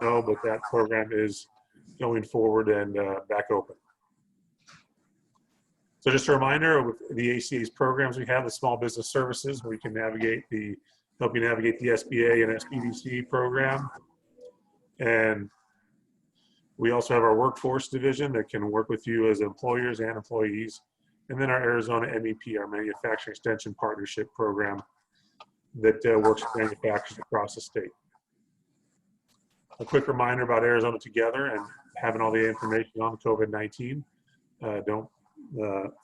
No, but that program is going forward and back open. So just a reminder, with the ACA's programs, we have the small business services where you can help you navigate the SBA and SBDC program. And we also have our workforce division that can work with you as employers and employees. And then our Arizona MEP, our Manufacturing Extension Partnership Program that works with manufacturers across the state. A quick reminder about Arizona Together and having all the information on COVID-19. Don't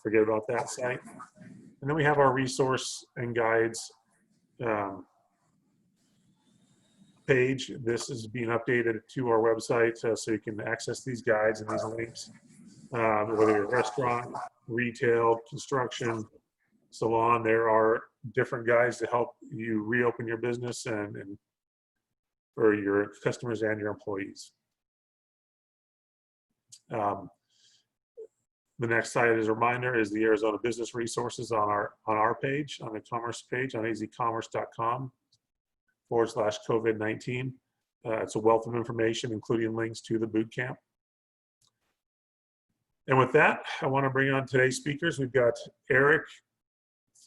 forget about that site. And then we have our resource and guides page. This is being updated to our website so you can access these guides and these links, whether you're a restaurant, retail, construction, salon. There are different guides to help you reopen your business and for your customers and your employees. The next site, as a reminder, is the Arizona Business Resources on our page, on the commerce page on azcommerce.com/COVID-19. It's a wealth of information, including links to the boot camp. And with that, I want to bring on today's speakers. We've got Eric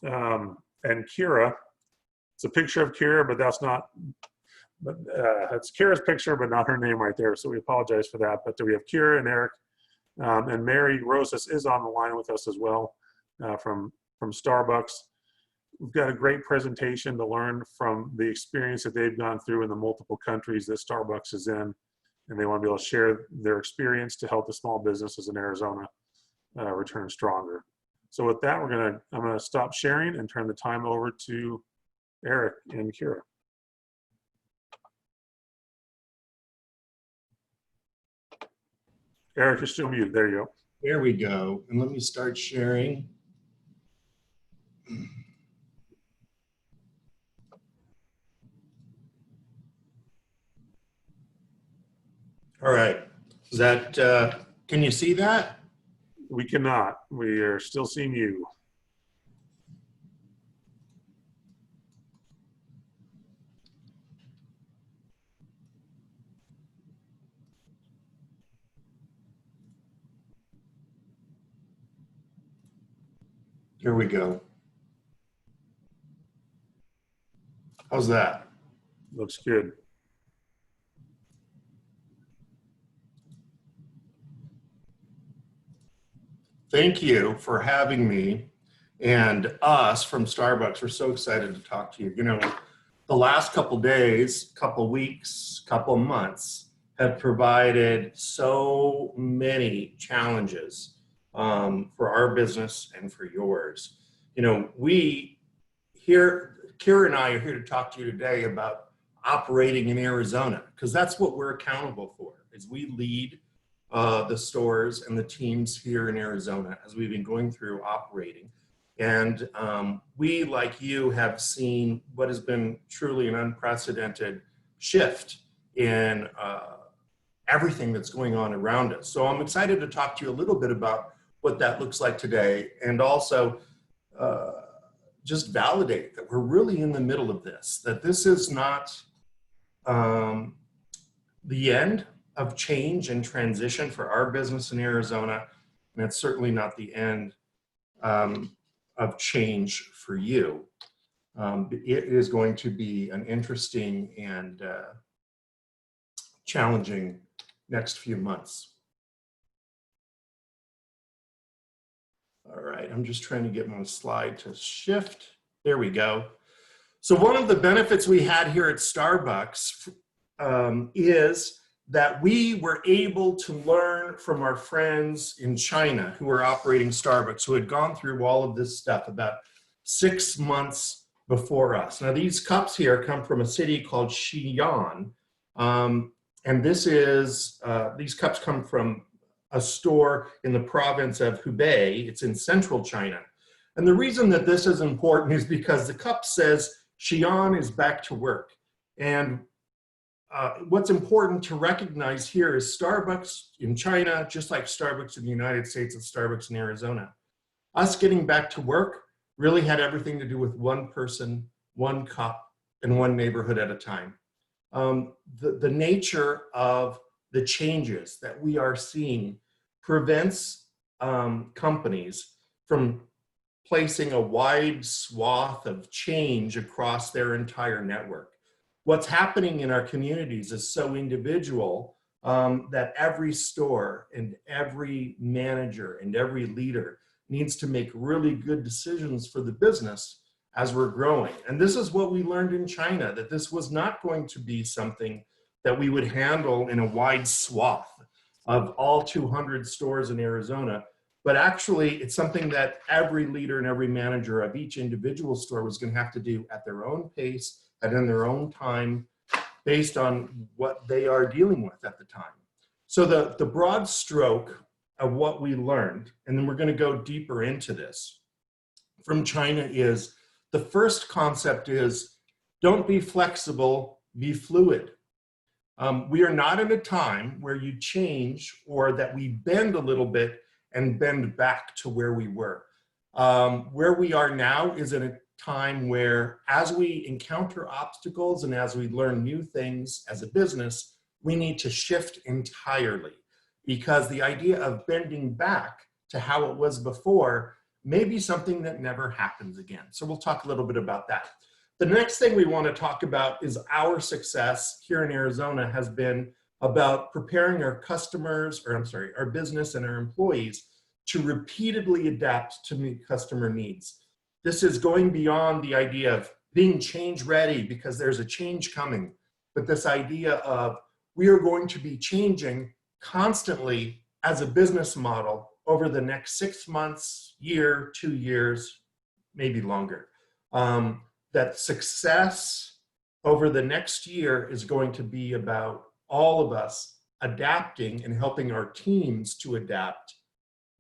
and Kira. It's a picture of Kira, but that's Kira's picture, but not her name right there. So we apologize for that. But we have Kira and Eric, and Mary Rosas is on the line with us as well from Starbucks. We've got a great presentation to learn from the experience that they've gone through in the multiple countries that Starbucks is in, and they want to be able to share their experience to help the small businesses in Arizona return stronger. So with that, I'm gonna stop sharing and turn the time over to Eric and Kira. Eric, you're still muted. There you go. There we go. And let me start sharing. All right. Is that, can you see that? We cannot. We are still seeing you. Here we go. How's that? Looks good. Thank you for having me and us from Starbucks. We're so excited to talk to you. You know, the last couple days, couple weeks, couple months have provided so many challenges for our business and for yours. You know, Kira and I are here to talk to you today about operating in Arizona, because that's what we're accountable for, is we lead the stores and the teams here in Arizona as we've been going through operating. And we, like you, have seen what has been truly an unprecedented shift in everything that's going on around us. So I'm excited to talk to you a little bit about what that looks like today, and also just validate that we're really in the middle of this, that this is not the end of change and transition for our business in Arizona, and it's certainly not the end of change for you. It is going to be an interesting and challenging next few months. All right, I'm just trying to get my slide to shift. There we go. So one of the benefits we had here at Starbucks is that we were able to learn from our friends in China who were operating Starbucks, who had gone through all of this stuff about 6 months before us. Now these cups here come from a city called Xi'an, and this is, these cups come from a store in the province of Hubei. It's in central China. And the reason that this is important is because the cup says Xi'an is back to work. And what's important to recognize here is Starbucks in China, just like Starbucks in the United States and Starbucks in Arizona. Us getting back to work really had everything to do with one person one cup in one neighborhood at a time. The nature of the changes that we are seeing prevents companies from placing a wide swath of change across their entire network. What's happening in our communities is so individual that every store and every manager and every leader needs to make really good decisions for the business as we're growing. And this is what we learned in China, that this was not going to be something that we would handle in a wide swath of all 200 stores in Arizona, but actually it's something that every leader and every manager of each individual store was going to have to do at their own pace and in their own time based on what they are dealing with at the time. So the broad stroke of what we learned, and then we're going to go deeper into this from China, is the first concept is don't be flexible, be fluid. We are not in a time where you change or that we bend a little bit and bend back to where we were. Where we are now is in a time where as we encounter obstacles and as we learn new things as a business, we need to shift entirely, because the idea of bending back to how it was before may be something that never happens again. So we'll talk a little bit about that. The next thing we want to talk about is our success here in Arizona has been about preparing our customers, or I'm sorry, our business and our employees to repeatedly adapt to meet customer needs. This is going beyond the idea of being change ready because there's a change coming, but this idea of we are going to be changing constantly as a business model over the next 6 months, year, 2 years, maybe longer. That success over the next year is going to be about all of us adapting and helping our teams to adapt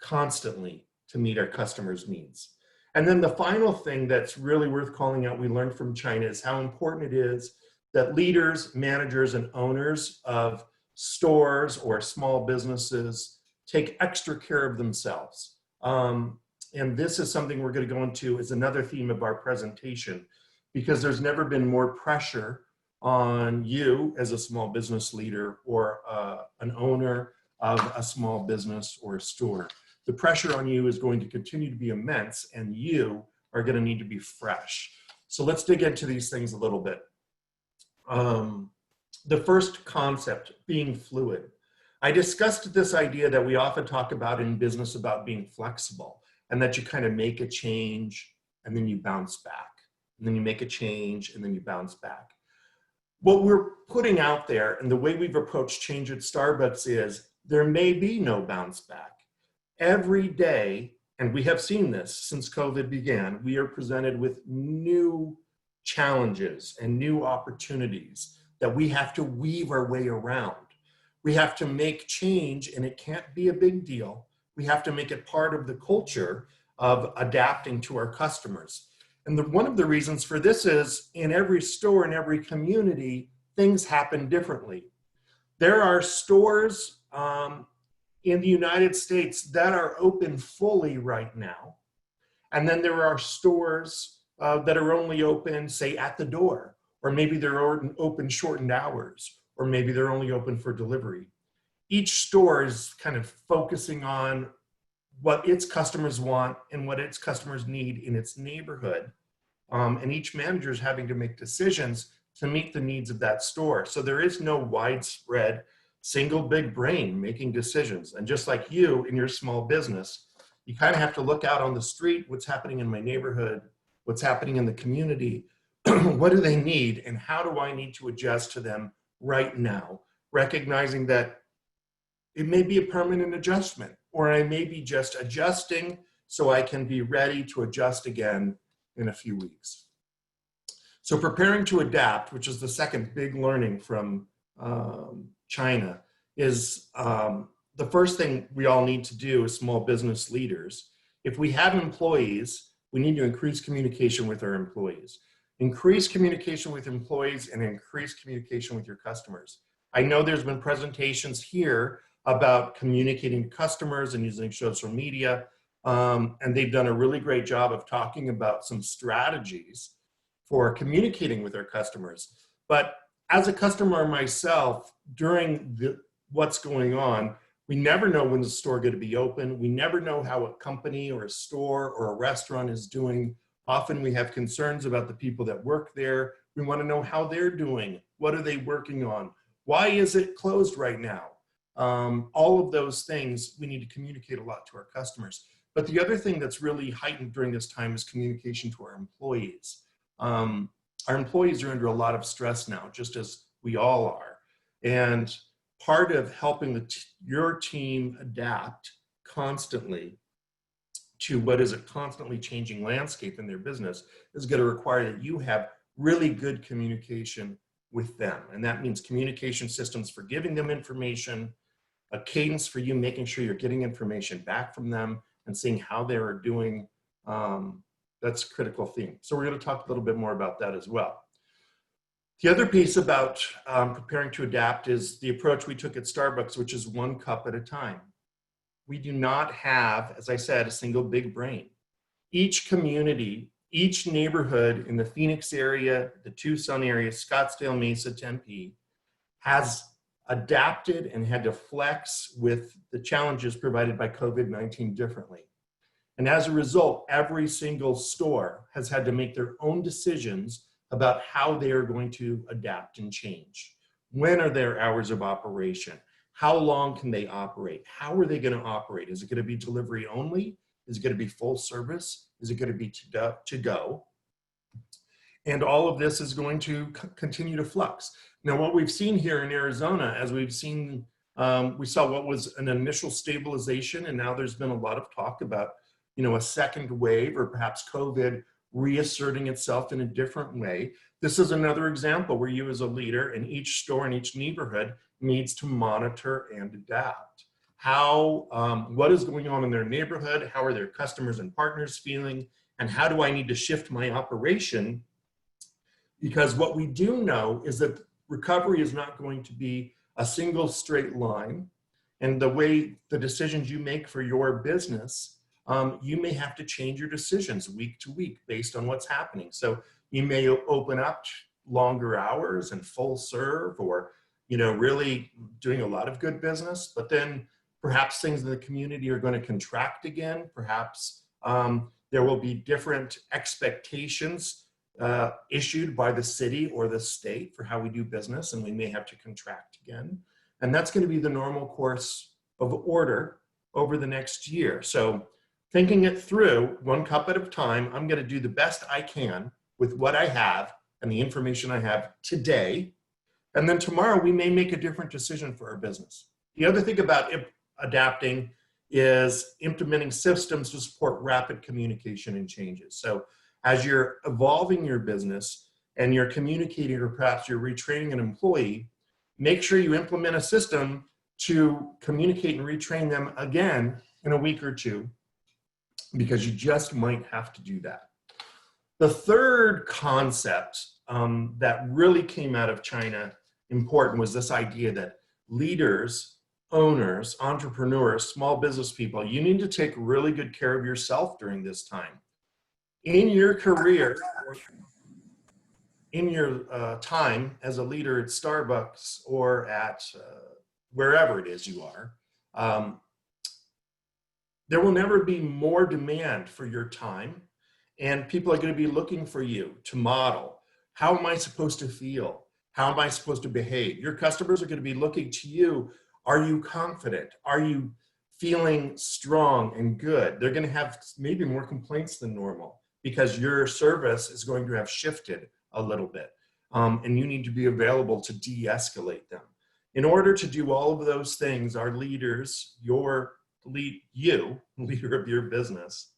constantly to meet our customers' needs. And then the final thing that's really worth calling out, we learned from China, is how important it is that leaders, managers, and owners of stores or small businesses take extra care of themselves. And this is something we're going to go into as another theme of our presentation, because there's never been more pressure on you as a small business leader or an owner of a small business or a store. The pressure on you is going to continue to be immense, and you are going to need to be fresh. So let's dig into these things a little bit. The first concept, being fluid. I discussed this idea that we often talk about in business about being flexible, and that you kind of make a change and then you bounce back, and then you make a change and then you bounce back. What we're putting out there and the way we've approached change at Starbucks is there may be no bounce back. Every day, and we have seen this since COVID began, we are presented with new challenges and new opportunities that we have to weave our way around. We have to make change, and it can't be a big deal. We have to make it part of the culture of adapting to our customers. And one of the reasons for this is in every store, in every community, things happen differently. There are stores in the United States that are open fully right now. And then there are stores that are only open, say, at the door, or maybe they're open shortened hours, or maybe they're only open for delivery. Each store is kind of focusing on what its customers want and what its customers need in its neighborhood. And each manager is having to make decisions to meet the needs of that store. So there is no widespread single big brain making decisions. And just like you in your small business, you kind of have to look out on the street, what's happening in my neighborhood, what's happening in the community, what do they need, and how do I need to adjust to them right now, recognizing that it may be a permanent adjustment, or I may be just adjusting so I can be ready to adjust again in a few weeks. So preparing to adapt, which is the second big learning from China, is the first thing we all need to do as small business leaders. If we have employees, we need to increase communication with our employees. Increase communication with employees and increase communication with your customers. I know there's been presentations here about communicating to customers and using social media, and they've done a really great job of talking about some strategies for communicating with our customers. But as a customer myself, during what's going on, we never know when the store is going to be open. We never know how a company or a store or a restaurant is doing. Often we have concerns about the people that work there. We want to know how they're doing. What are they working on? Why is it closed right now? All of those things, we need to communicate a lot to our customers. But the other thing that's really heightened during this time is communication to our employees. Our employees are under a lot of stress now, just as we all are. And part of helping your team adapt constantly to what is a constantly changing landscape in their business is going to require that you have really good communication with them. And that means communication systems for giving them information, a cadence for you making sure you're getting information back from them and seeing how they are doing. That's a critical theme. So we're going to talk a little bit more about that as well. The other piece about preparing to adapt is the approach we took at Starbucks, which is one cup at a time. We do not have, as I said, a single big brain. Each community, each neighborhood in the Phoenix area, the Tucson area, Scottsdale, Mesa, Tempe, has adapted and had to flex with the challenges provided by COVID-19 differently. And as a result, every single store has had to make their own decisions about how they are going to adapt and change. When are their hours of operation? How long can they operate? How are they going to operate? Is it going to be delivery only? Is it going to be full service? Is it going to be to go? And all of this is going to continue to flux. Now, what we've seen here in Arizona, as we've seen, we saw what was an initial stabilization, and now there's been a lot of talk about, a second wave or perhaps COVID reasserting itself in a different way. This is another example where you as a leader in each store in each neighborhood needs to monitor and adapt. What is going on in their neighborhood? How are their customers and partners feeling? And how do I need to shift my operation? Because what we do know is that recovery is not going to be a single straight line. And the way the decisions you make for your business, you may have to change your decisions week to week based on what's happening. So you may open up longer hours and full serve, or really doing a lot of good business, but then perhaps things in the community are going to contract again. Perhaps there will be different expectations issued by the city or the state for how we do business, and we may have to contract again. And that's going to be the normal course of order over the next year. So thinking it through one cup at a time, I'm going to do the best I can with what I have and the information I have today. And then tomorrow we may make a different decision for our business. The other thing about adapting is implementing systems to support rapid communication and changes. So as you're evolving your business and you're communicating, or perhaps you're retraining an employee, make sure you implement a system to communicate and retrain them again in a week or two, because you just might have to do that. The third concept that really came out of China important was this idea that leaders, owners, entrepreneurs, small business people, you need to take really good care of yourself during this time. In your career, in your time as a leader at Starbucks or at wherever it is you are, there will never be more demand for your time, and people are going to be looking for you to model. How am I supposed to feel? How am I supposed to behave? Your customers are going to be looking to you. Are you confident? Are you feeling strong and good? They're going to have maybe more complaints than normal because your service is going to have shifted a little bit, and you need to be available to de-escalate them. In order to do all of those things, our leaders, leader of your business,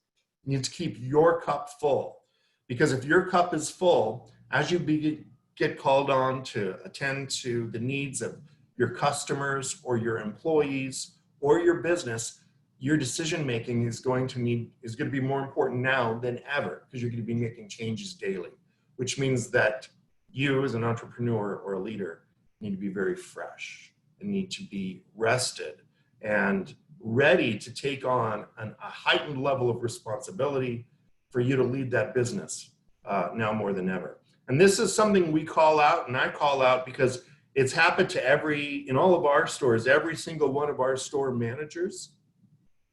needs to keep your cup full. Because if your cup is full, as you get called on to attend to the needs of your customers or your employees or your business, your decision making is going to be more important now than ever, because you're going to be making changes daily, which means that you as an entrepreneur or a leader need to be very fresh and need to be rested and ready to take on a heightened level of responsibility for you to lead that business. now more than ever. And this is something we call out, and I call out because it's happened to in all of our stores, every single one of our store managers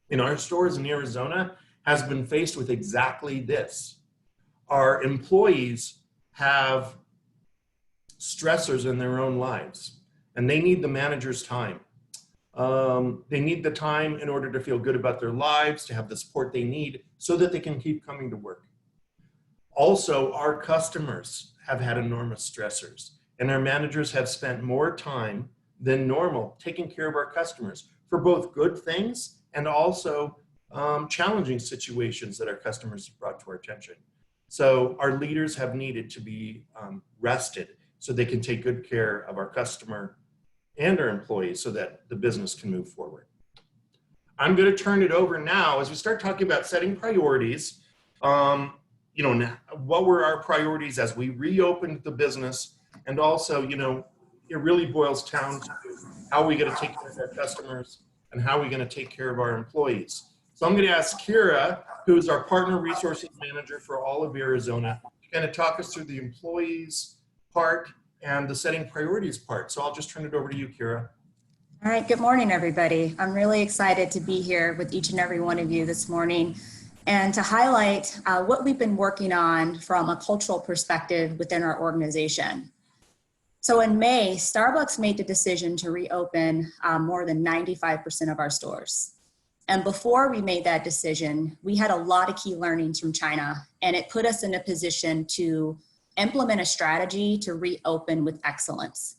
in our stores in Arizona has been faced with exactly this. Our employees have stressors in their own lives, and they need the manager's time. They need the time in order to feel good about their lives, to have the support they need so that they can keep coming to work. Also, our customers have had enormous stressors, and our managers have spent more time than normal taking care of our customers for both good things and also challenging situations that our customers have brought to our attention. So our leaders have needed to be rested so they can take good care of our customer and our employees so that the business can move forward. I'm going to turn it over now as we start talking about setting priorities. What were our priorities as we reopened the business? And also, it really boils down to how are we going to take care of our customers and how are we going to take care of our employees. So I'm going to ask Kira, who is our Partner Resources Manager for all of Arizona, to kind of talk us through the employees part and the setting priorities part. So I'll just turn it over to you, Kira. All right, good morning, everybody. I'm really excited to be here with each and every one of you this morning and to highlight what we've been working on from a cultural perspective within our organization. So in May, Starbucks made the decision to reopen more than 95% of our stores. And before we made that decision, we had a lot of key learnings from China, and it put us in a position to implement a strategy to reopen with excellence.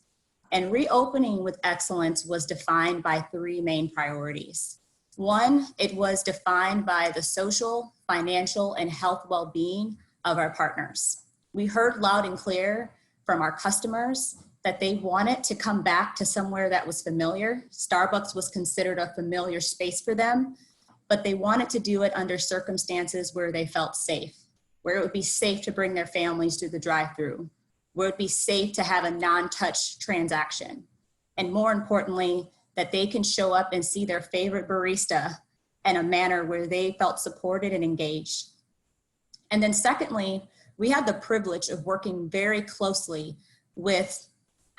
And reopening with excellence was defined by three main priorities. One, it was defined by the social, financial, and health well-being of our partners. We heard loud and clear from our customers that they wanted to come back to somewhere that was familiar. Starbucks was considered a familiar space for them, but they wanted to do it under circumstances where they felt safe, where it would be safe to bring their families to the drive-thru, where it would be safe to have a non-touch transaction. And more importantly, that they can show up and see their favorite barista in a manner where they felt supported and engaged. And then secondly, we had the privilege of working very closely with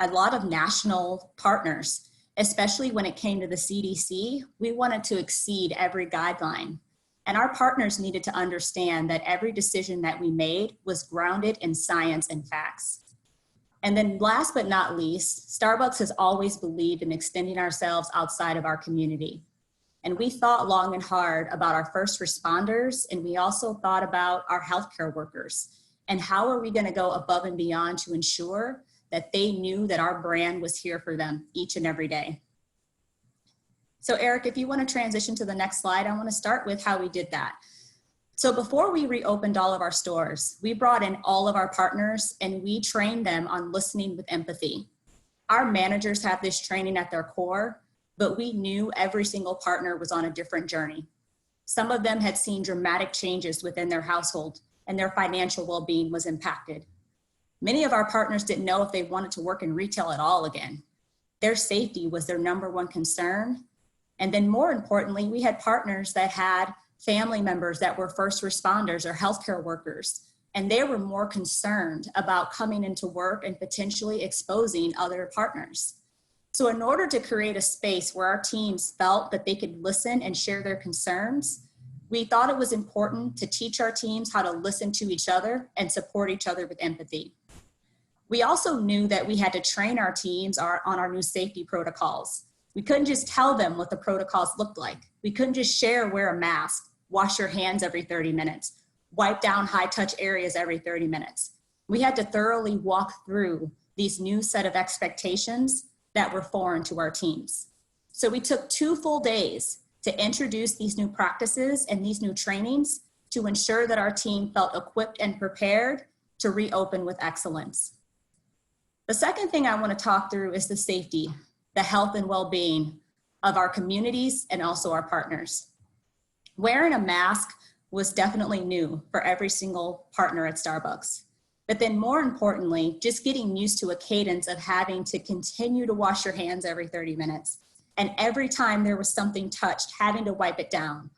a lot of national partners, especially when it came to the CDC. We wanted to exceed every guideline. And our partners needed to understand that every decision that we made was grounded in science and facts. And then last but not least, Starbucks has always believed in extending ourselves outside of our community. And we thought long and hard about our first responders, and we also thought about our healthcare workers. And how are we going to go above and beyond to ensure that they knew that our brand was here for them each and every day. So Eric, if you want to transition to the next slide, I want to start with how we did that. So before we reopened all of our stores, we brought in all of our partners and we trained them on listening with empathy. Our managers have this training at their core, but we knew every single partner was on a different journey. Some of them had seen dramatic changes within their household and their financial well-being was impacted. Many of our partners didn't know if they wanted to work in retail at all again. Their safety was their number one concern. And then more importantly, we had partners that had family members that were first responders or healthcare workers, and they were more concerned about coming into work and potentially exposing other partners. So in order to create a space where our teams felt that they could listen and share their concerns, we thought it was important to teach our teams how to listen to each other and support each other with empathy. We also knew that we had to train our teams on our new safety protocols. We couldn't just tell them what the protocols looked like. We couldn't just share wear a mask, wash your hands every 30 minutes, wipe down high touch areas every 30 minutes. We had to thoroughly walk through these new set of expectations that were foreign to our teams. So we took 2 full days to introduce these new practices and these new trainings to ensure that our team felt equipped and prepared to reopen with excellence. The second thing I want to talk through is the safety, the health and well-being of our communities and also our partners. Wearing a mask was definitely new for every single partner at Starbucks. But then more importantly, just getting used to a cadence of having to continue to wash your hands every 30 minutes. And every time there was something touched, having to wipe it down.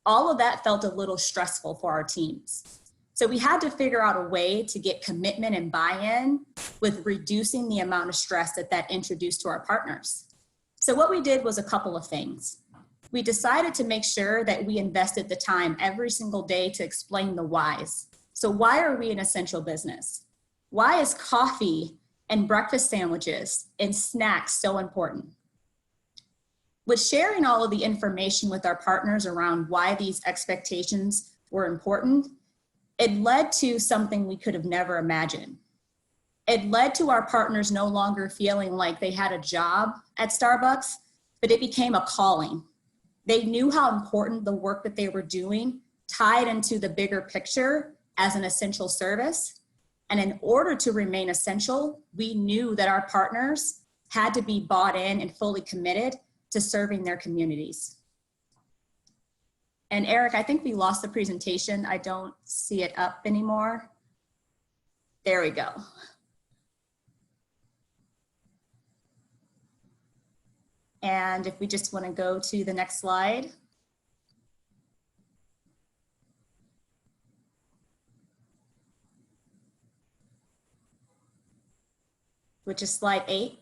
All of that felt a little stressful for our teams. So we had to figure out a way to get commitment and buy-in with reducing the amount of stress that introduced to our partners. So what we did was a couple of things. We decided to make sure that we invested the time every single day to explain the whys. So why are we an essential business? Why is coffee and breakfast sandwiches and snacks so important? With sharing all of the information with our partners around why these expectations were important, it led to something we could have never imagined. It led to our partners no longer feeling like they had a job at Starbucks, but it became a calling. They knew how important the work that they were doing tied into the bigger picture as an essential service. And in order to remain essential, we knew that our partners had to be bought in and fully committed to serving their communities. And Eric, I think we lost the presentation. I don't see it up anymore. There we go. And if we just want to go to the next slide. Which is slide 8.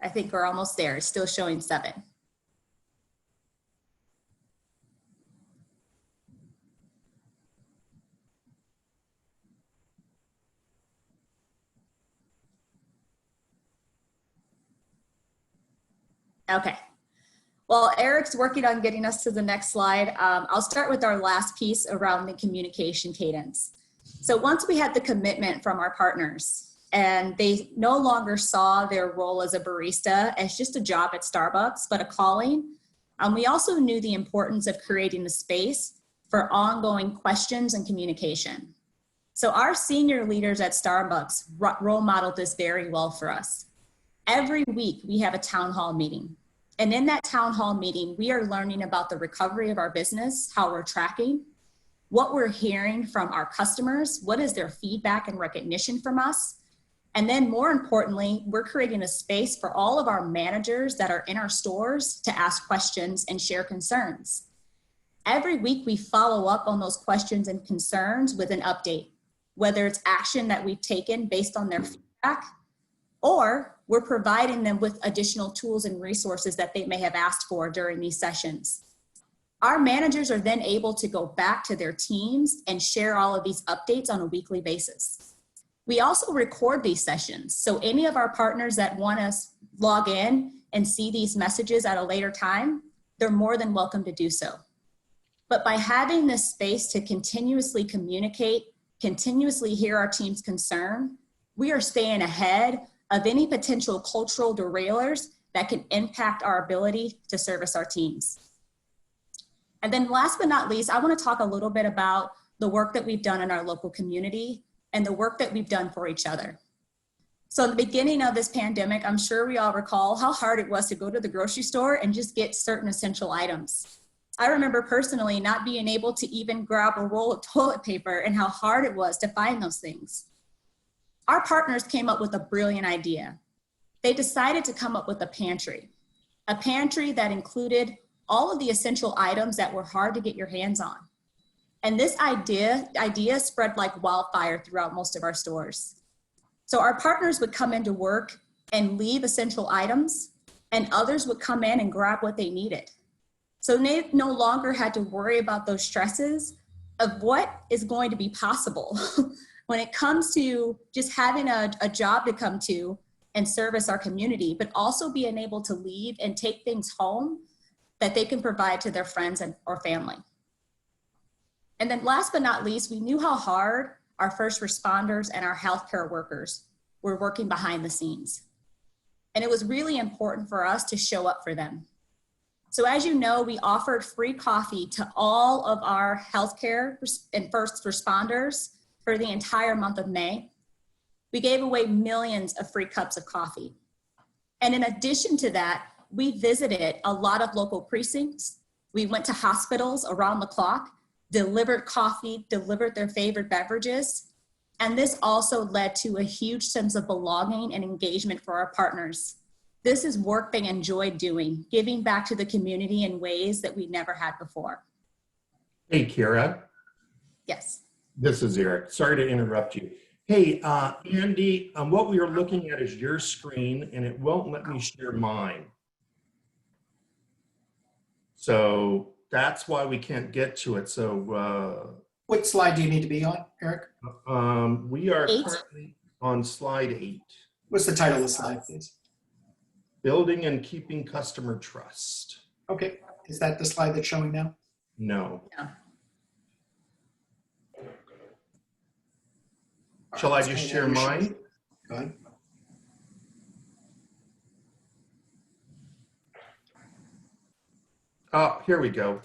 I think we're almost there. It's still showing 7. Okay. Well, Eric's working on getting us to the next slide. I'll start with our last piece around the communication cadence. So once we had the commitment from our partners, and they no longer saw their role as a barista as just a job at Starbucks, but a calling. We also knew the importance of creating a space for ongoing questions and communication. So our senior leaders at Starbucks role modeled this very well for us. Every week we have a town hall meeting. And in that town hall meeting, we are learning about the recovery of our business, how we're tracking, what we're hearing from our customers, what is their feedback and recognition from us. And then more importantly, we're creating a space for all of our managers that are in our stores to ask questions and share concerns. Every week we follow up on those questions and concerns with an update, whether it's action that we've taken based on their feedback, or we're providing them with additional tools and resources that they may have asked for during these sessions. Our managers are then able to go back to their teams and share all of these updates on a weekly basis. We also record these sessions. So any of our partners that want to log in and see these messages at a later time, they're more than welcome to do so. But by having this space to continuously communicate, continuously hear our team's concern, we are staying ahead of any potential cultural derailers that can impact our ability to service our teams. And then last but not least, I want to talk a little bit about the work that we've done in our local community and the work that we've done for each other. So in the beginning of this pandemic, I'm sure we all recall how hard it was to go to the grocery store and just get certain essential items. I remember personally not being able to even grab a roll of toilet paper and how hard it was to find those things. Our partners came up with a brilliant idea. They decided to come up with a pantry that included all of the essential items that were hard to get your hands on. And this idea spread like wildfire throughout most of our stores. So our partners would come into work and leave essential items, and others would come in and grab what they needed. So they no longer had to worry about those stresses of what is going to be possible when it comes to just having a job to come to and service our community, but also being able to leave and take things home that they can provide to their friends or family. And then last but not least, we knew how hard our first responders and our healthcare workers were working behind the scenes. And it was really important for us to show up for them. So as you know, we offered free coffee to all of our healthcare and first responders for the entire month of May. We gave away millions of free cups of coffee. And in addition to that, we visited a lot of local precincts. We went to hospitals around the clock, delivered coffee, delivered their favorite beverages. And this also led to a huge sense of belonging and engagement for our partners. This is work they enjoyed doing, giving back to the community in ways that we never had before. Hey, Kira. Yes. This is Eric. Sorry to interrupt you. Hey, Andy, what we are looking at is your screen, and it won't let me share mine. So that's why we can't get to it. So What slide do you need to be on, Eric? we are 8. currently on slide 8. What's the title of the slide, please? Building and keeping customer trust. Okay, is that the slide that's showing now? No. No. Shall I just share mine? Go ahead. Oh, here we go.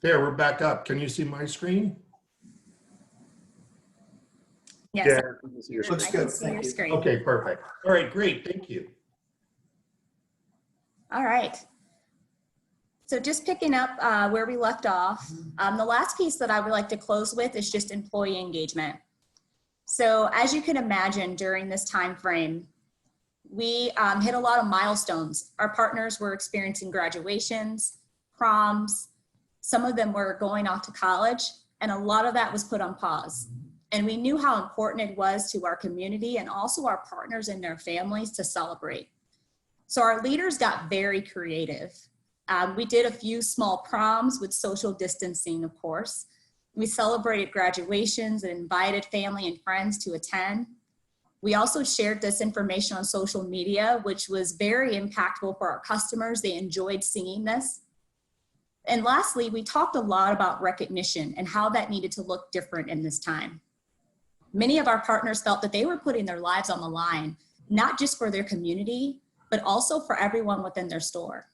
There, we're back up. Can you see my screen? Yes. Yeah. Looks I good, can see thank your you. screen. Okay, perfect. All right, great. Thank you. All right. So just picking up where we left off, the last piece that I would like to close with is just employee engagement. So as you can imagine, during this time frame, we hit a lot of milestones. Our partners were experiencing graduations, proms, some of them were going off to college, and a lot of that was put on pause. And we knew how important it was to our community and also our partners and their families to celebrate. So our leaders got very creative. We did a few small proms with social distancing, of course. We celebrated graduations and invited family and friends to attend. We also shared this information on social media, which was very impactful for our customers. They enjoyed seeing this. And lastly, we talked a lot about recognition and how that needed to look different in this time. Many of our partners felt that they were putting their lives on the line, not just for their community, but also for everyone within their store.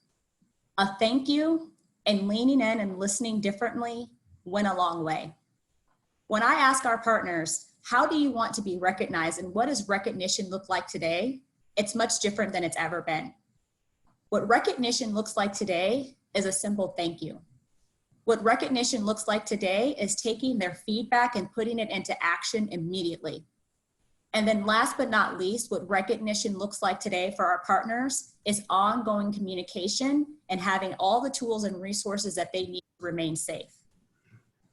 A thank you and leaning in and listening differently went a long way. When I ask our partners, how do you want to be recognized and what does recognition look like today? It's much different than it's ever been. What recognition looks like today is a simple thank you. What recognition looks like today is taking their feedback and putting it into action immediately. And then last but not least, what recognition looks like today for our partners is ongoing communication and having all the tools and resources that they need to remain safe.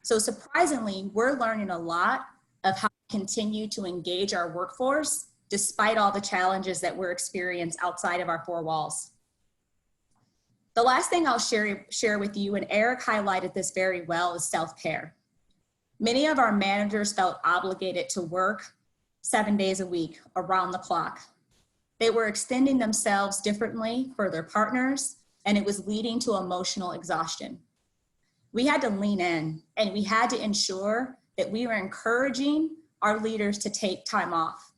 So surprisingly, we're learning a lot of how to continue to engage our workforce despite all the challenges that we're experiencing outside of our 4 walls. The last thing I'll share with you, and Eric highlighted this very well, is self-care. Many of our managers felt obligated to work 7 days a week, around the clock. They were extending themselves differently for their partners, and it was leading to emotional exhaustion. We had to lean in, and we had to ensure that we were encouraging our leaders to take time off.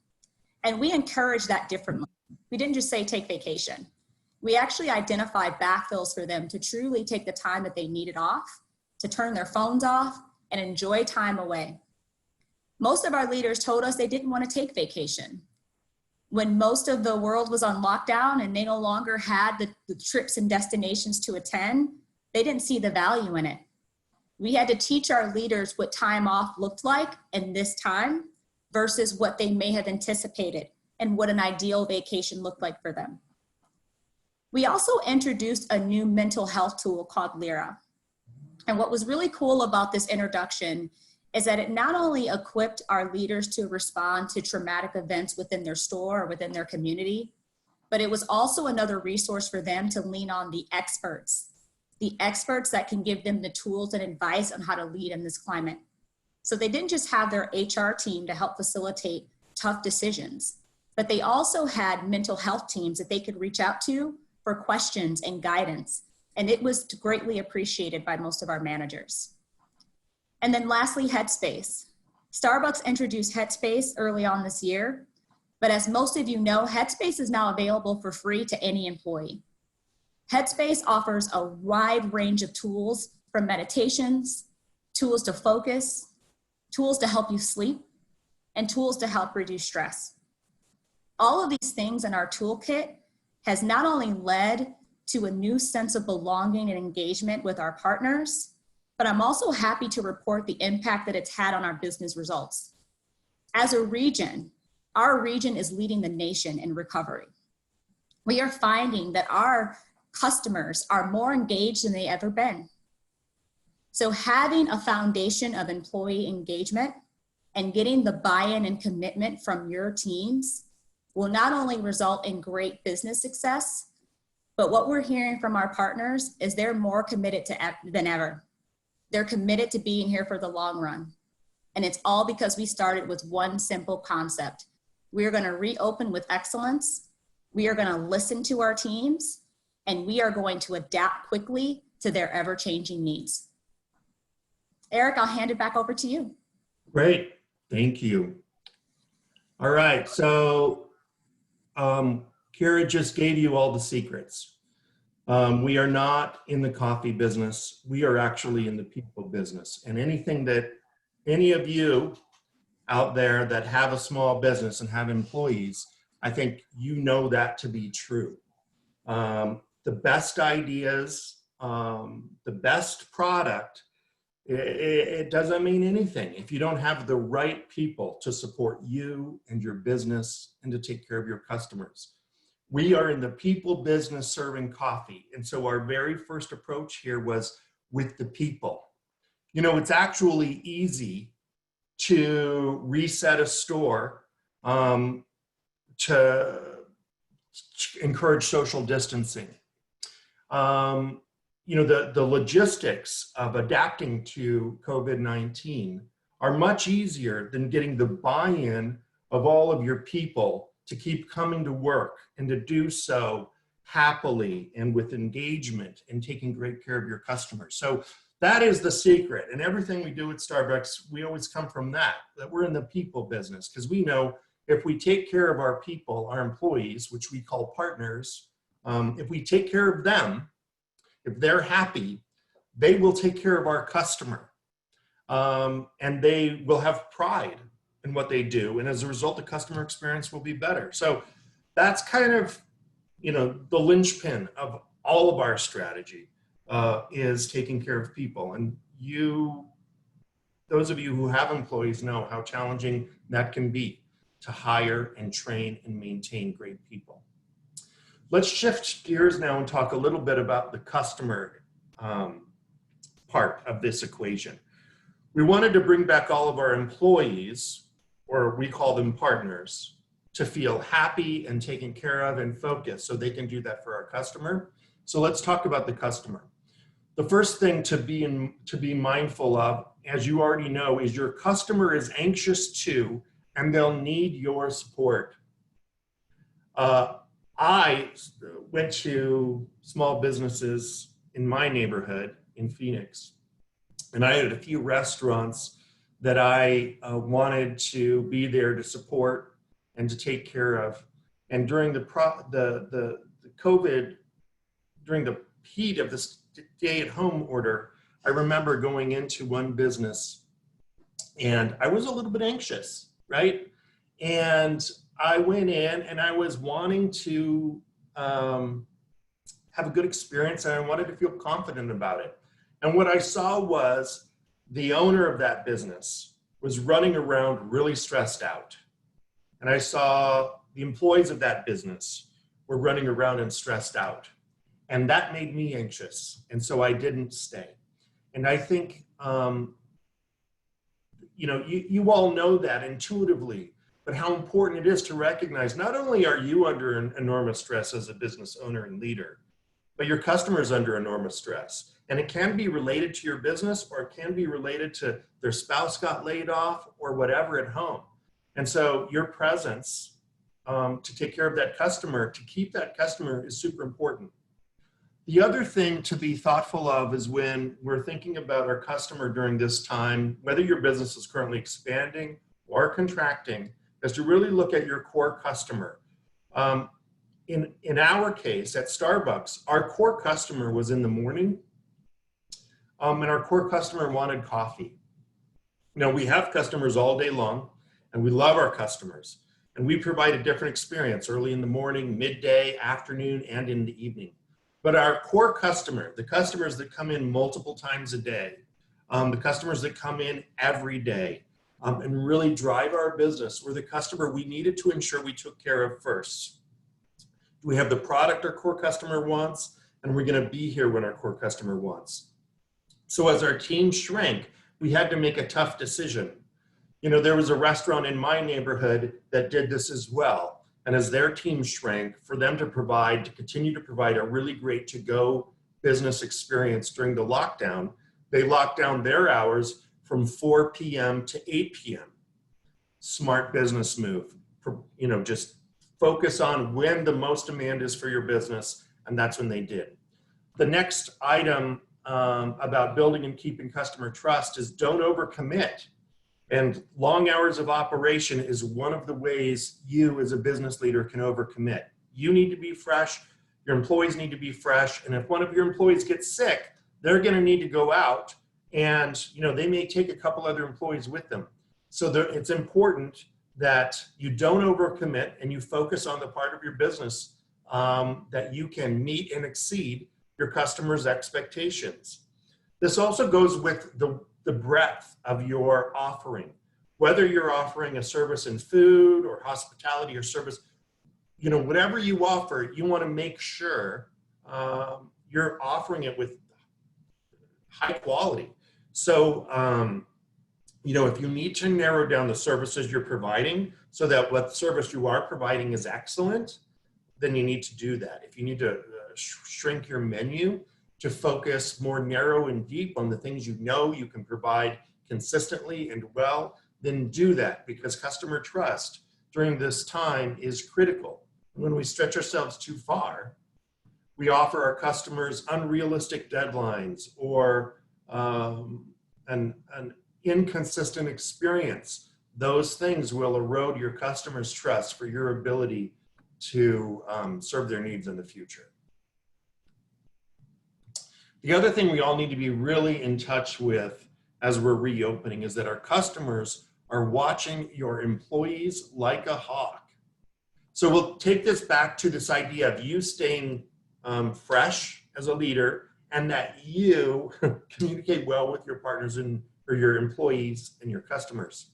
And we encouraged that differently. We didn't just say take vacation. We actually identified backfills for them to truly take the time that they needed off, to turn their phones off and enjoy time away. Most of our leaders told us they didn't want to take vacation. When most of the world was on lockdown and they no longer had the trips and destinations to attend, they didn't see the value in it. We had to teach our leaders what time off looked like in this time versus what they may have anticipated and what an ideal vacation looked like for them. We also introduced a new mental health tool called Lyra. And what was really cool about this introduction is that it not only equipped our leaders to respond to traumatic events within their store or within their community, but it was also another resource for them to lean on the experts that can give them the tools and advice on how to lead in this climate. So they didn't just have their HR team to help facilitate tough decisions, but they also had mental health teams that they could reach out to for questions and guidance. And it was greatly appreciated by most of our managers. And then lastly, Headspace. Starbucks introduced Headspace early on this year, but as most of you know, Headspace is now available for free to any employee. Headspace offers a wide range of tools from meditations, tools to focus, tools to help you sleep, and tools to help reduce stress. All of these things in our toolkit has not only led to a new sense of belonging and engagement with our partners, but I'm also happy to report the impact that it's had on our business results. As a region, our region is leading the nation in recovery. We are finding that our customers are more engaged than they ever been. So having a foundation of employee engagement and getting the buy-in and commitment from your teams will not only result in great business success, but what we're hearing from our partners is they're more committed than ever. They're committed to being here for the long run. And it's all because we started with one simple concept. We are going to reopen with excellence. We are going to listen to our teams, and we are going to adapt quickly to their ever-changing needs. Eric, I'll hand it back over to you. Great, thank you. All right, so Kara just gave you all the secrets. We are not in the coffee business. We are actually in the people business. And anything that any of you out there that have a small business and have employees, I think you know that to be true. The best ideas, the best product, it doesn't mean anything if you don't have the right people to support you and your business and to take care of your customers. We are in the people business serving coffee. And so our very first approach here was with the people. You know, it's actually easy to reset a store to encourage social distancing. You know, the logistics of adapting to COVID-19 are much easier than getting the buy-in of all of your people to keep coming to work and to do so happily and with engagement and taking great care of your customers. So that is the secret. And everything we do at Starbucks, we always come from that we're in the people business, because we know if we take care of our people, our employees, which we call partners, if we take care of them, if they're happy, they will take care of our customer. And they will have pride in what they do. And as a result, the customer experience will be better. So that's kind of, you know, the linchpin of all of our strategy is taking care of people. And those of you who have employees know how challenging that can be to hire and train and maintain great people. Let's shift gears now and talk a little bit about the customer part of this equation. We wanted to bring back all of our employees, or we call them partners, to feel happy and taken care of and focused so they can do that for our customer. So let's talk about the customer. The first thing to be mindful of, as you already know, is your customer is anxious too, and they'll need your support. I went to small businesses in my neighborhood in Phoenix, and I had a few restaurants that I wanted to be there to support and to take care of. And during the COVID, during the heat of this stay-at-home order, I remember going into one business and I was a little bit anxious, right? And I went in and I was wanting to have a good experience, and I wanted to feel confident about it. And what I saw was the owner of that business was running around really stressed out. And I saw the employees of that business were running around and stressed out. And that made me anxious. And so I didn't stay. And I think, you know, you all know that intuitively, but how important it is to recognize not only are you under an enormous stress as a business owner and leader, but your customer's under enormous stress. And it can be related to your business, or it can be related to their spouse got laid off or whatever at home. And so your presence to take care of that customer, to keep that customer, is super important. The other thing to be thoughtful of is when we're thinking about our customer during this time, whether your business is currently expanding or contracting, is to really look at your core customer. In our case at Starbucks, our core customer was in the morning, and our core customer wanted coffee. Now, we have customers all day long, and we love our customers, and we provide a different experience early in the morning, midday, afternoon, and in the evening. But our core customer, the customers that come in multiple times a day, the customers that come in every day, and really drive our business, were the customer we needed to ensure we took care of first. Do we have the product our core customer wants? And we're going to be here when our core customer wants. So as our team shrank, we had to make a tough decision. You know, there was a restaurant in my neighborhood that did this as well. And as their team shrank, for them to continue to provide a really great to-go business experience during the lockdown, they locked down their hours from 4 p.m. to 8 p.m. Smart business move. You know, just focus on when the most demand is for your business, and that's when they did. The next item about building and keeping customer trust is don't overcommit. And long hours of operation is one of the ways you as a business leader can overcommit. You need to be fresh, your employees need to be fresh, and if one of your employees gets sick, they're gonna need to go out, and you know, they may take a couple other employees with them. So it's important that you don't overcommit and you focus on the part of your business that you can meet and exceed your customers' expectations. This also goes with the breadth of your offering. Whether you're offering a service in food or hospitality or service, you know, whatever you offer, you want to make sure you're offering it with high quality. So, you know, if you need to narrow down the services you're providing so that what service you are providing is excellent, then you need to do that. If you need to shrink your menu to focus more narrow and deep on the things you know you can provide consistently and well, then do that, because customer trust during this time is critical. When we stretch ourselves too far, we offer our customers unrealistic deadlines or an inconsistent experience. Those things will erode your customers' trust for your ability to serve their needs in the future. The other thing we all need to be really in touch with as we're reopening is that our customers are watching your employees like a hawk. So we'll take this back to this idea of you staying fresh as a leader, and that you communicate well with your partners or your employees and your customers.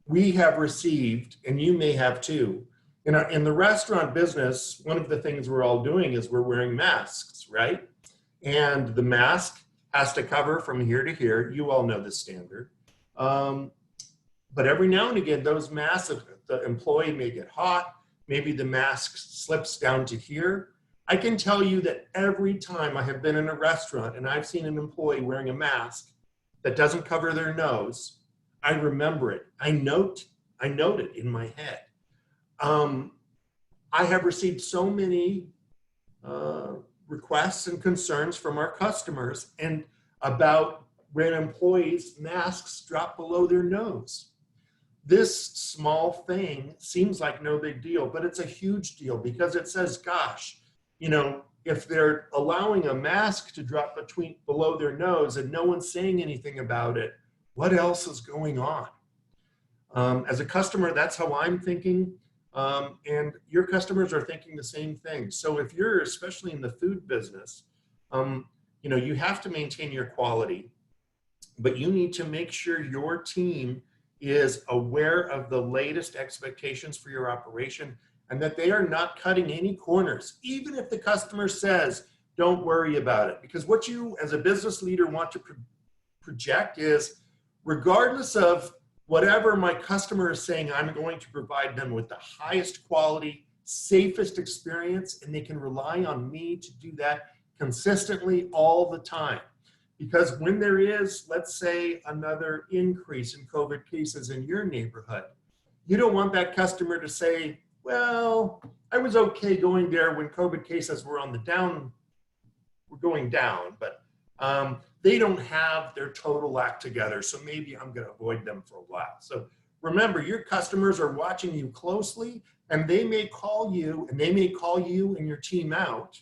We have received, and you may have too, in the restaurant business, one of the things we're all doing is we're wearing masks, right? And the mask has to cover from here to here. You all know the standard. But every now and again, those masks, the employee may get hot, maybe the mask slips down to here. I can tell you that every time I have been in a restaurant and I've seen an employee wearing a mask that doesn't cover their nose, I remember it. I note it in my head. I have received so many requests and concerns from our customers and about when employees' masks drop below their nose. This small thing seems like no big deal, but it's a huge deal, because it says, gosh, you know, if they're allowing a mask to drop below their nose and no one's saying anything about it, what else is going on? As a customer, that's how I'm thinking. And your customers are thinking the same thing. So if you're, especially in the food business, you know, you have to maintain your quality, but you need to make sure your team is aware of the latest expectations for your operation and that they are not cutting any corners, even if the customer says, don't worry about it. Because what you as a business leader want to project is, regardless of whatever my customer is saying, I'm going to provide them with the highest quality, safest experience, and they can rely on me to do that consistently all the time. Because when there is, let's say, another increase in COVID cases in your neighborhood, you don't want that customer to say, well, I was okay going there when COVID cases were on the down, were going down, but they don't have their total act together, so maybe I'm going to avoid them for a while. So remember, your customers are watching you closely, and they may call you, and they may call you and your team out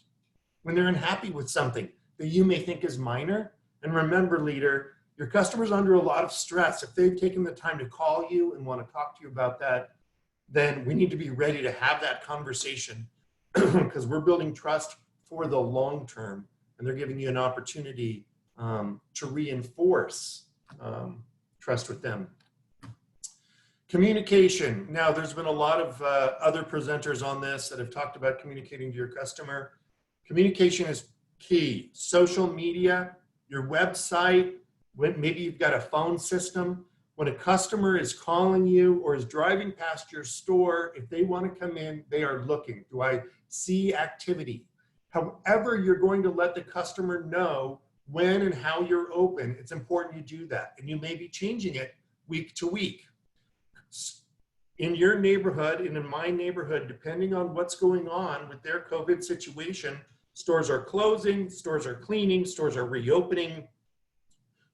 when they're unhappy with something that you may think is minor. And remember, leader, your customer's under a lot of stress. If they've taken the time to call you and want to talk to you about that, then we need to be ready to have that conversation because we're building trust for the long term, and they're giving you an opportunity to reinforce trust with them. Communication. Now, there's been a lot of other presenters on this that have talked about communicating to your customer. Communication is key. Social media, your website, maybe you've got a phone system. When a customer is calling you or is driving past your store, if they want to come in, they are looking. Do I see activity? However, you're going to let the customer know when and how you're open. It's important you do that. And you may be changing it week to week. In your neighborhood and in my neighborhood, depending on what's going on with their COVID situation, stores are closing, stores are cleaning, stores are reopening,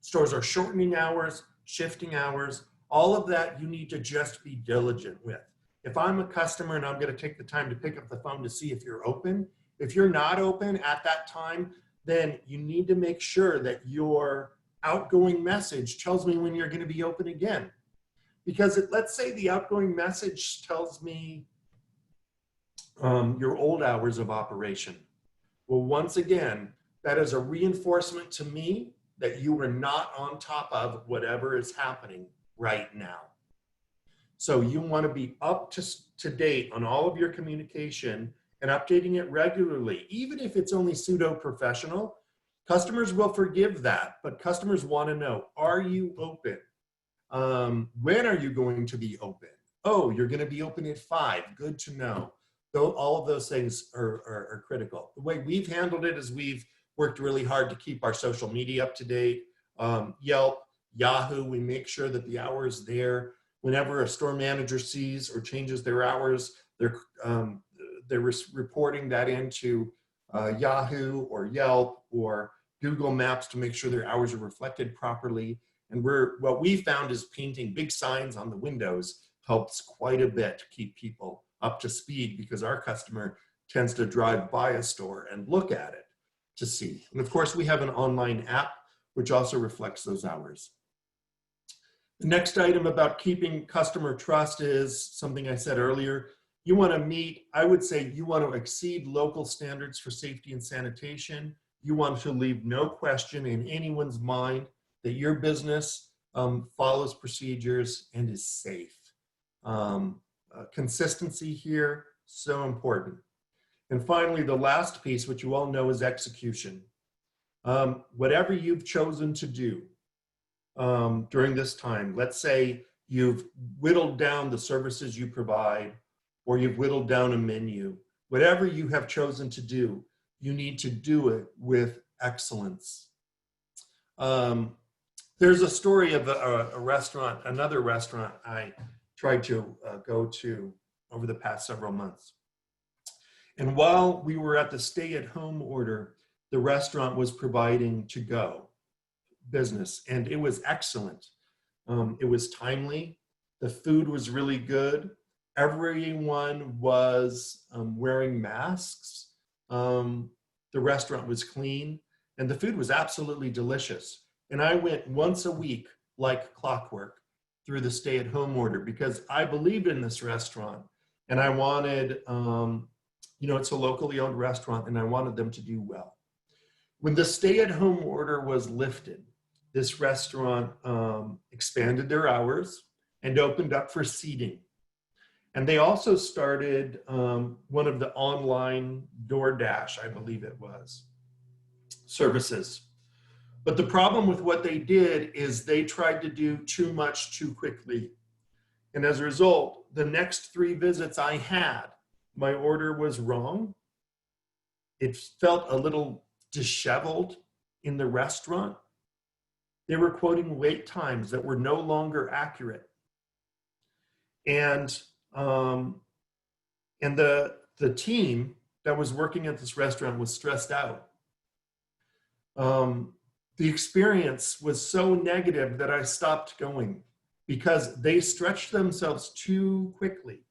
stores are shortening hours, shifting hours. All of that you need to just be diligent with. If I'm a customer and I'm going to take the time to pick up the phone to see if you're open, if you're not open at that time, then you need to make sure that your outgoing message tells me when you're going to be open again. Because let's say the outgoing message tells me your old hours of operation. Well, once again, that is a reinforcement to me that you are not on top of whatever is happening right now. So you want to be up to date on all of your communication and updating it regularly. Even if it's only pseudo-professional, customers will forgive that, but customers want to know, are you open? When are you going to be open? Oh, you're going to be open at 5. Good to know. Though all of those things are critical. The way we've handled it is we've worked really hard to keep our social media up to date. Yelp, Yahoo, we make sure that the hours there. Whenever a store manager sees or changes their hours, they're reporting that into Yahoo or Yelp or Google Maps to make sure their hours are reflected properly. And what we found is painting big signs on the windows helps quite a bit to keep people up to speed, because our customer tends to drive by a store and look at it to see. And of course, we have an online app which also reflects those hours. The next item about keeping customer trust is something I said earlier. You want to meet, I would say you want to exceed local standards for safety and sanitation. You want to leave no question in anyone's mind that your business follows procedures and is safe. Consistency here, so important. And finally, the last piece, which you all know, is execution. Whatever you've chosen to do during this time, let's say you've whittled down the services you provide, or you've whittled down a menu, whatever you have chosen to do, you need to do it with excellence. There's a story of a restaurant, another restaurant I tried to go to over the past several months. And while we were at the stay-at-home order, the restaurant was providing to-go business, and it was excellent. It was timely. The food was really good. Everyone was wearing masks. The restaurant was clean, and the food was absolutely delicious. And I went once a week, like clockwork, through the stay-at-home order because I believed in this restaurant, and I wanted, it's a locally owned restaurant, and I wanted them to do well. When the stay-at-home order was lifted, this restaurant expanded their hours and opened up for seating. And they also started one of the online DoorDash, I believe it was, services. But the problem with what they did is they tried to do too much too quickly. And as a result, the next 3 visits I had, my order was wrong. It felt a little disheveled in the restaurant. They were quoting wait times that were no longer accurate. And the team that was working at this restaurant was stressed out. The experience was so negative that I stopped going because they stretched themselves too quickly.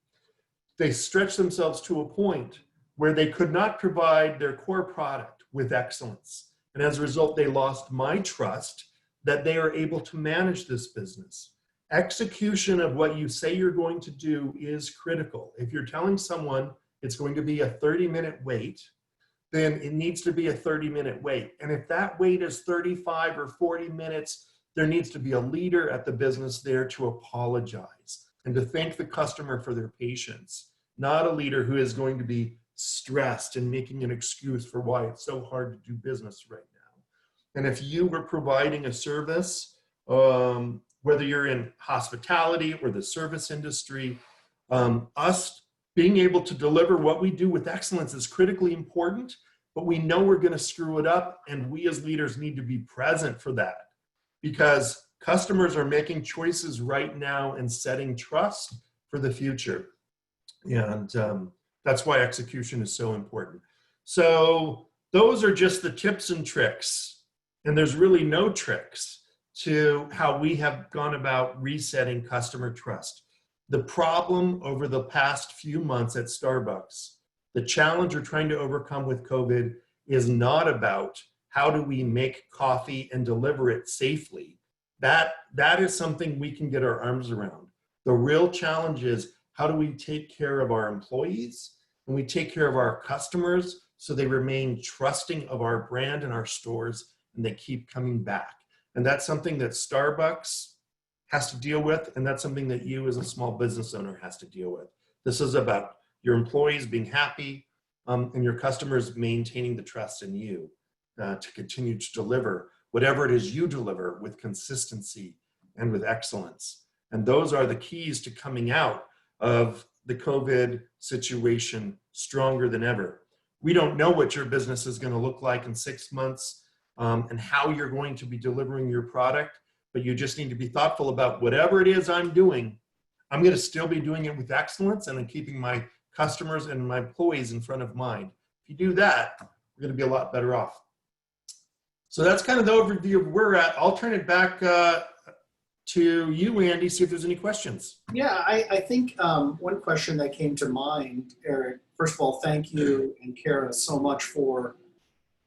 They stretched themselves to a point where they could not provide their core product with excellence. And as a result, they lost my trust that they are able to manage this business. Execution of what you say you're going to do is critical. If you're telling someone it's going to be a 30-minute wait, then it needs to be a 30-minute wait. And if that wait is 35 or 40 minutes, there needs to be a leader at the business there to apologize and to thank the customer for their patience, not a leader who is going to be stressed and making an excuse for why it's so hard to do business right now. And if you were providing a service, whether you're in hospitality or the service industry, us being able to deliver what we do with excellence is critically important, but we know we're going to screw it up, and we as leaders need to be present for that, because customers are making choices right now and setting trust for the future. And that's why execution is so important. So those are just the tips and tricks, and there's really no tricks to how we have gone about resetting customer trust. The problem over the past few months at Starbucks, the challenge we're trying to overcome with COVID, is not about how do we make coffee and deliver it safely. That is something we can get our arms around. The real challenge is how do we take care of our employees and we take care of our customers so they remain trusting of our brand and our stores and they keep coming back. And that's something that Starbucks has to deal with, and that's something that you as a small business owner has to deal with. This is about your employees being happy and your customers maintaining the trust in you to continue to deliver whatever it is you deliver with consistency and with excellence. And those are the keys to coming out of the COVID situation stronger than ever. We don't know what your business is going to look like in 6 months and how you're going to be delivering your product, but you just need to be thoughtful about whatever it is I'm doing. I'm going to still be doing it with excellence, and I'm keeping my customers and my employees in front of mind. If you do that, we're going to be a lot better off. So that's kind of the overview of where we're at. I'll turn it back to you, Andy, see if there's any questions. Yeah, I think one question that came to mind, Eric, first of all, thank you and Kara so much for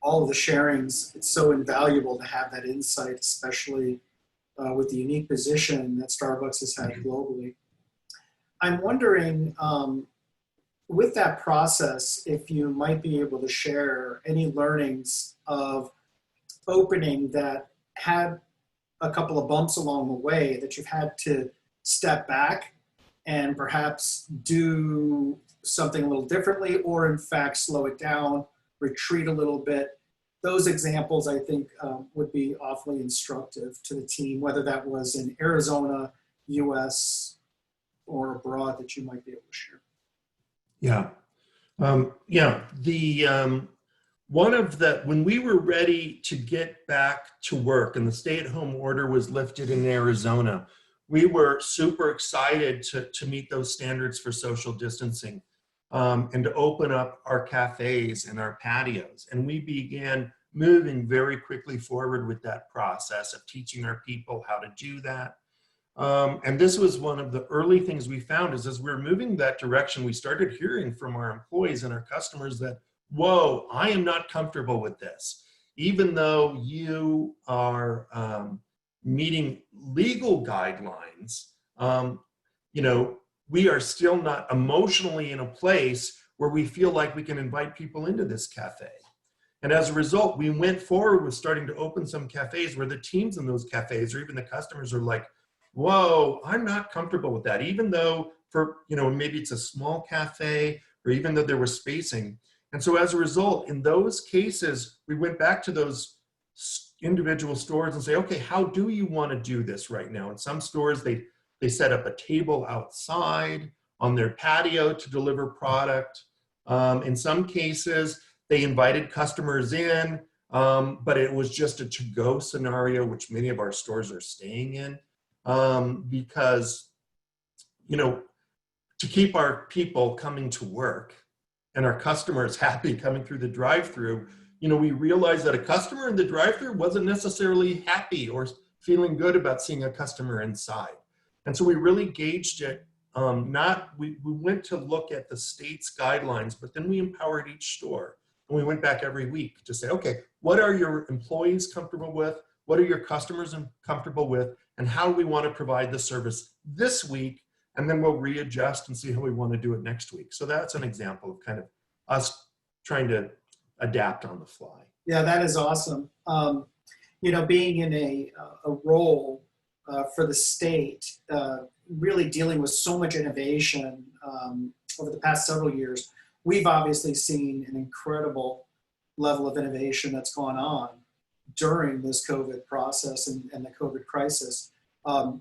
all of the sharings. It's so invaluable to have that insight, especially with the unique position that Starbucks has had globally. I'm wondering, with that process, if you might be able to share any learnings of opening that had a couple of bumps along the way that you've had to step back and perhaps do something a little differently, or in fact slow it down, retreat a little bit. Those examples, I think, would be awfully instructive to the team, whether that was in Arizona, US, or abroad, that you might be able to share. Yeah. When we were ready to get back to work and the stay-at-home order was lifted in Arizona, we were super excited to meet those standards for social distancing and to open up our cafes and our patios. And we began moving very quickly forward with that process of teaching our people how to do that. And this was one of the early things we found is as we were moving that direction, we started hearing from our employees and our customers that, whoa, I am not comfortable with this. Even though you are meeting legal guidelines, we are still not emotionally in a place where we feel like we can invite people into this cafe. And as a result, we went forward with starting to open some cafes where the teams in those cafes or even the customers are like, whoa, I'm not comfortable with that. Even though maybe it's a small cafe or even though there was spacing. And so as a result, in those cases, we went back to those individual stores and say, okay, how do you want to do this right now? In some stores, they set up a table outside on their patio to deliver product. In some cases, they invited customers in, but it was just a to-go scenario, which many of our stores are staying in because, to keep our people coming to work and our customers happy coming through the drive-through, we realized that a customer in the drive-through wasn't necessarily happy or feeling good about seeing a customer inside. And so we really gauged it. We went to look at the state's guidelines, but then we empowered each store. And we went back every week to say, okay, what are your employees comfortable with? What are your customers comfortable with? And how do we want to provide the service this week? And then we'll readjust and see how we want to do it next week. So that's an example of kind of us trying to adapt on the fly. Yeah, that is awesome. Being in a role for the state, really dealing with so much innovation over the past several years, we've obviously seen an incredible level of innovation that's gone on during this COVID process and the COVID crisis. The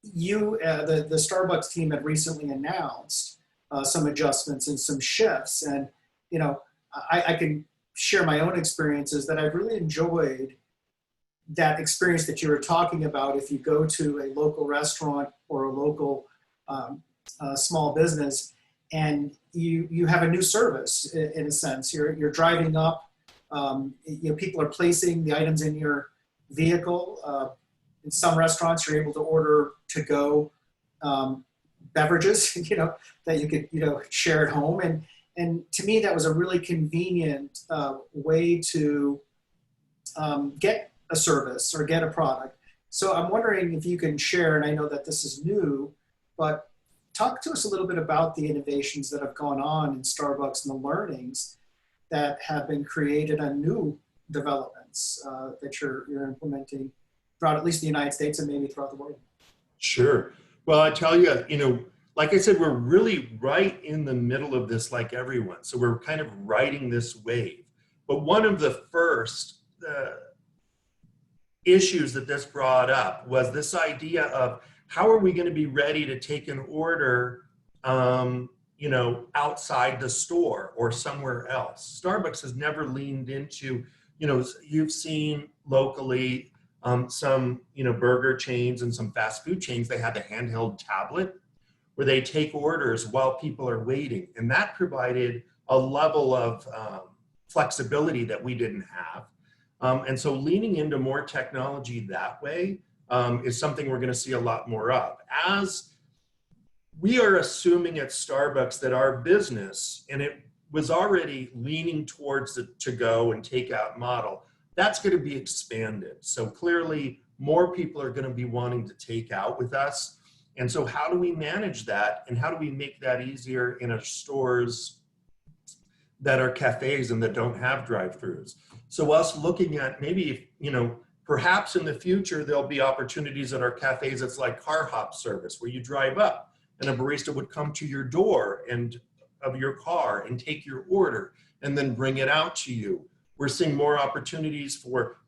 Starbucks team had recently announced some adjustments and some shifts, and I can share my own experiences that I've really enjoyed that experience that you were talking about. If you go to a local restaurant or a local small business and you have a new service in a sense, you're driving up, people are placing the items in your vehicle. In some restaurants, you're able to order to go beverages, that you could, share at home. And to me, that was a really convenient way to get a service or get a product. So I'm wondering if you can share, and I know that this is new, but talk to us a little bit about the innovations that have gone on in Starbucks and the learnings that have been created on new developments that you're implementing throughout at least the United States and maybe throughout the world. Sure. Well, I tell you, like I said, we're really right in the middle of this, like everyone. So we're kind of riding this wave. But one of the first issues that this brought up was this idea of how are we going to be ready to take an order, outside the store or somewhere else. Starbucks has never leaned into, you've seen locally some, burger chains and some fast food chains, they have a handheld tablet where they take orders while people are waiting. And that provided a level of flexibility that we didn't have. And so leaning into more technology that way is something we're going to see a lot more of. As we are assuming at Starbucks that our business, and it was already leaning towards the to-go and takeout model, that's going to be expanded. So clearly more people are going to be wanting to take out with us. And so how do we manage that? And how do we make that easier in our stores that are cafes and that don't have drive-throughs? So us looking at maybe, perhaps in the future, there'll be opportunities at our cafes that's like car hop service where you drive up and a barista would come to your door and of your car and take your order and then bring it out to you. We're seeing more opportunities for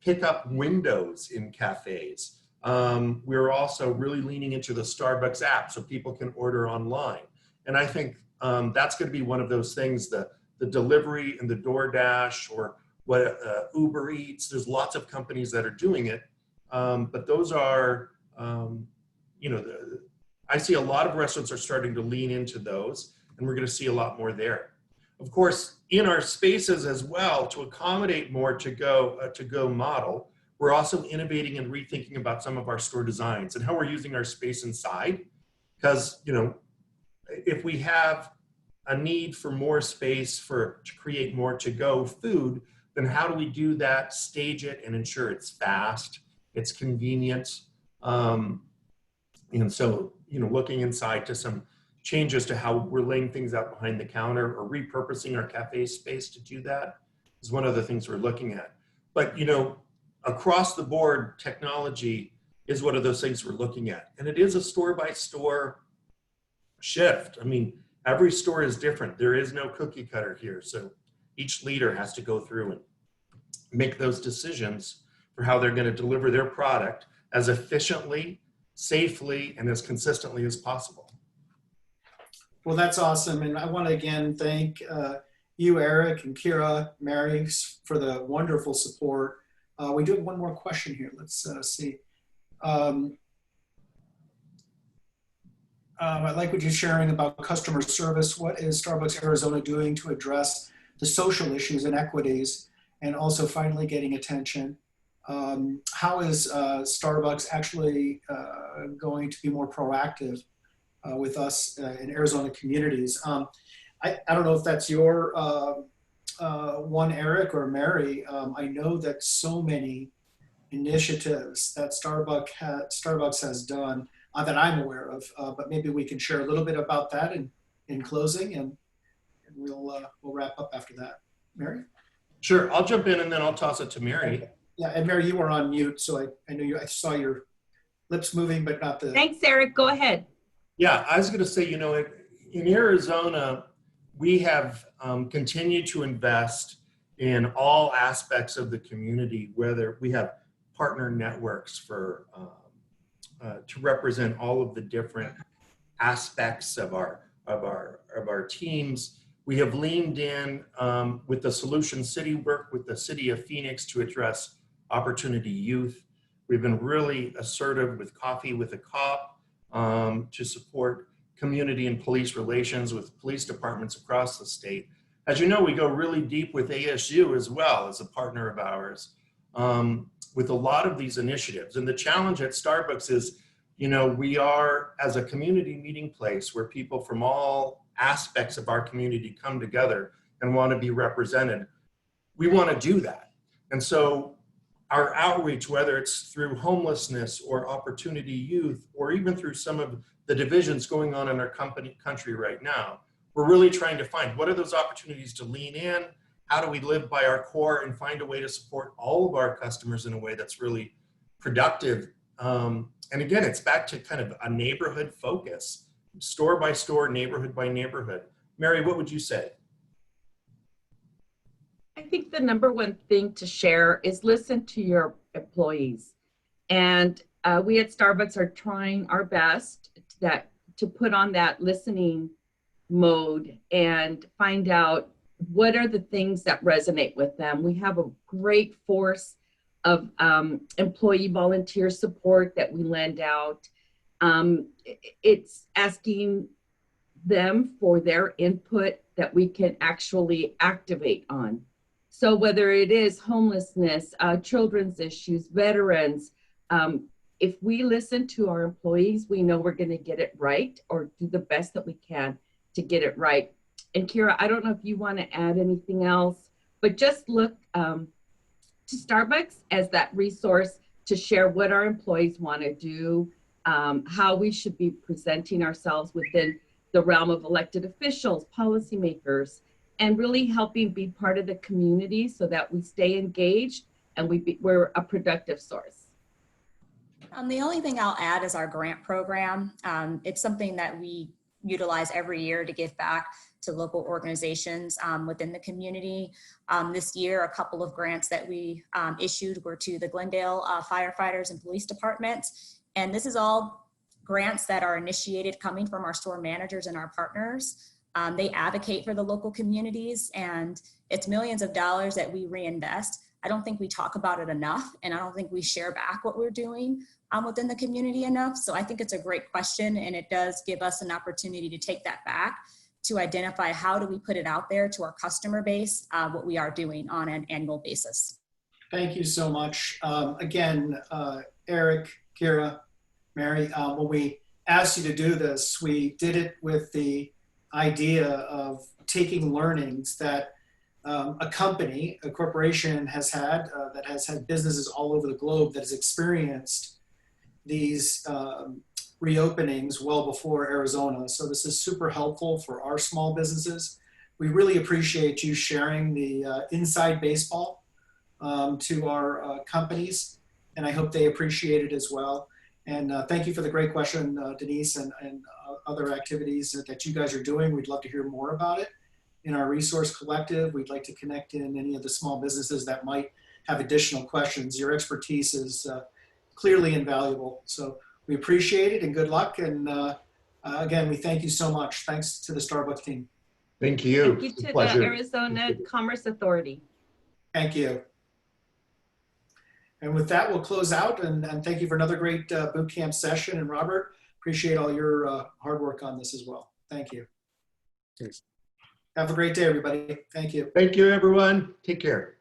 pick-up windows in cafes. We're also really leaning into the Starbucks app so people can order online. And I think that's going to be one of those things, the delivery and the DoorDash or what Uber Eats, there's lots of companies that are doing it. But those are, I see a lot of restaurants are starting to lean into those, and we're going to see a lot more there. Of course, in our spaces as well, to accommodate more to-go model, we're also innovating and rethinking about some of our store designs and how we're using our space inside. Because, if we have a need for more space to create more to-go food, then how do we do that, stage it, and ensure it's fast, it's convenient? And so, looking inside to some changes to how we're laying things out behind the counter or repurposing our cafe space to do that is one of the things we're looking at. But, across the board, technology is one of those things we're looking at. And it is a store-by-store shift. I mean, every store is different. There is no cookie cutter here. So each leader has to go through and make those decisions for how they're going to deliver their product as efficiently, safely, and as consistently as possible. Well, that's awesome. And I want to again thank you, Eric, and Kira, Mary, for the wonderful support. We do have one more question here. Let's see. I like what you're sharing about customer service. What is Starbucks Arizona doing to address the social issues and equities and also finally getting attention? How is Starbucks actually going to be more proactive with us in Arizona communities? I don't know if that's your one, Eric or Mary. I know that so many initiatives that Starbucks has done that I'm aware of, but maybe we can share a little bit about that in closing and we'll wrap up after that. Mary? Sure, I'll jump in and then I'll toss it to Mary. Okay. Yeah, and Mary, you were on mute, so I knew I saw your lips moving, but not the. Thanks, Eric. Go ahead. Yeah, I was going to say, you know, in Arizona, we have continued to invest in all aspects of the community, whether we have partner networks for to represent all of the different aspects of our teams. We have leaned in with the Solution City work with the City of Phoenix to address opportunity youth. We've been really assertive with Coffee with a Cop to support community and police relations with police departments across the state. As you know, we go really deep with ASU as well as a partner of ours with a lot of these initiatives. And the challenge at Starbucks is, you know, we are as a community meeting place where people from all aspects of our community come together and want to be represented. We want to do that. And so our outreach, whether it's through homelessness or opportunity youth, or even through some of the divisions going on in our country right now, we're really trying to find what are those opportunities to lean in, how do we live by our core and find a way to support all of our customers in a way that's really productive. And again, it's back to kind of a neighborhood focus, store by store, neighborhood by neighborhood. Mary, what would you say? I think the number one thing to share is listen to your employees. And we at Starbucks are trying our best to put on that listening mode and find out what are the things that resonate with them. We have a great force of employee volunteer support that we lend out. It's asking them for their input that we can actually activate on. So whether it is homelessness, children's issues, veterans, if we listen to our employees, we know we're going to get it right or do the best that we can to get it right. And Kira, I don't know if you want to add anything else, but just look to Starbucks as that resource to share what our employees want to do, how we should be presenting ourselves within the realm of elected officials, policymakers, and really helping be part of the community so that we stay engaged and we're a productive source. The only thing I'll add is our grant program. It's something that we utilize every year to give back to local organizations within the community. This year, a couple of grants that we issued were to the Glendale firefighters and police departments. And this is all grants that are initiated coming from our store managers and our partners. They advocate for the local communities, and it's millions of dollars that we reinvest. I don't think we talk about it enough, and I don't think we share back what we're doing within the community enough. So I think it's a great question, and it does give us an opportunity to take that back to identify how do we put it out there to our customer base, what we are doing on an annual basis. Thank you so much. Again, Eric, Kira, Mary, when we asked you to do this, we did it with the idea of taking learnings that a company, a corporation has had, that has had businesses all over the globe, that has experienced these reopenings well before Arizona. So this is super helpful for our small businesses. We really appreciate you sharing the inside baseball to our companies, and I hope they appreciate it as well. And thank you for the great question, Denise, and other activities that you guys are doing. We'd love to hear more about it in our resource collective. We'd like to connect in any of the small businesses that might have additional questions. Your expertise is clearly invaluable. So we appreciate it and good luck. And again, we thank you so much. Thanks to the Starbucks team. Thank you. Thank you to the Arizona Commerce Authority. Thank you. And with that, we'll close out, and thank you for another great boot camp session. And Robert, appreciate all your hard work on this as well. Thank you. Thanks. Have a great day, everybody. Thank you. Thank you, everyone. Take care.